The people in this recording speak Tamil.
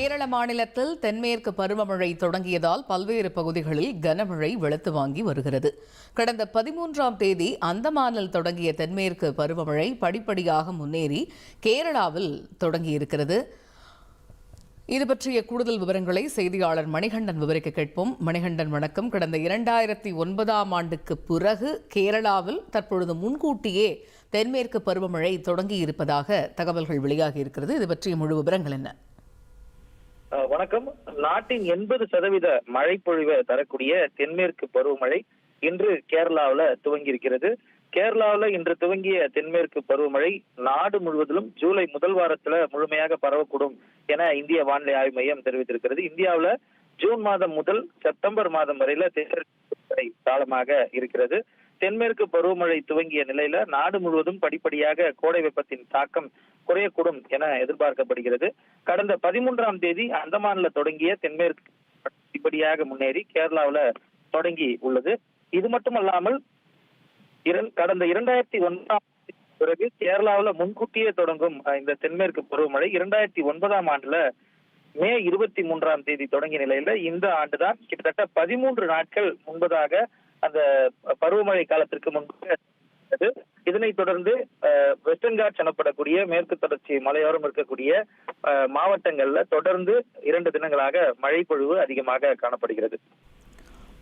கேரள மாநிலத்தில் தென்மேற்கு பருவமழை தொடங்கியதால் பல்வேறு பகுதிகளில் கனமழை வெளுத்து வாங்கி வருகிறது. கடந்த 13ஆம் தேதி அந்தமானில் தொடங்கிய தென்மேற்கு பருவமழை படிப்படியாக முன்னேறி கேரளாவில் தொடங்கியிருக்கிறது. இது பற்றிய கூடுதல் விவரங்களை செய்தியாளர் மணிகண்டன் விவரிக்க கேட்போம். மணிகண்டன், வணக்கம். கடந்த 2009ஆம் ஆண்டுக்கு பிறகு கேரளாவில் தற்பொழுது முன்கூட்டியே தென்மேற்கு பருவமழை தொடங்கி இருப்பதாக தகவல்கள் வெளியாகி இருக்கிறது. இது பற்றிய முழு விவரங்கள் என்ன? வணக்கம். நாட்டின் 80% மழை பொழிவை தரக்கூடிய தென்மேற்கு பருவமழை இன்று கேரளாவில் துவங்கி இருக்கிறது. கேரளாவில் இன்று துவங்கிய தென்மேற்கு பருவமழை நாடு முழுவதிலும் ஜூலை முதல் வாரத்துல முழுமையாக பரவக்கூடும் என இந்திய வானிலை ஆய்வு மையம் தெரிவித்திருக்கிறது. இந்தியாவில் ஜூன் மாதம் முதல் செப்டம்பர் மாதம் வரையில தென்மேற்கு காலமாக இருக்கிறது. தென்மேற்கு பருவமழை துவங்கிய நிலையில நாடு முழுவதும் படிப்படியாக கோடை வெப்பத்தின் தாக்கம் குறையக்கூடும் என எதிர்பார்க்கப்படுகிறது. கடந்த 13ஆம் தேதி அந்தமான்ல தொடங்கிய தென்மேற்கு படிப்படியாக முன்னேறி கேரளாவில் தொடங்கி உள்ளது. இது மட்டுமல்லாமல் கடந்த 2009ஆம் பிறகு கேரளாவில் முன்கூட்டியே தொடங்கும் இந்த தென்மேற்கு பருவமழை 2009ஆம் ஆண்டுல மே 23ஆம் தேதி தொடங்கிய நிலையில இந்த ஆண்டுதான் கிட்டத்தட்ட 13 நாட்கள் முன்பதாக அந்த பருவமழை காலத்திற்கு முன்பு. இதனைத் தொடர்ந்து வெஸ்டர்ன் காட்ஸ் எனப்படக்கூடிய மேற்கு தொடர்ச்சி மலையோரம் இருக்கக்கூடிய மாவட்டங்கள்ல தொடர்ந்து 2 தினங்களாக மழை பொழிவு அதிகமாக காணப்படுகிறது.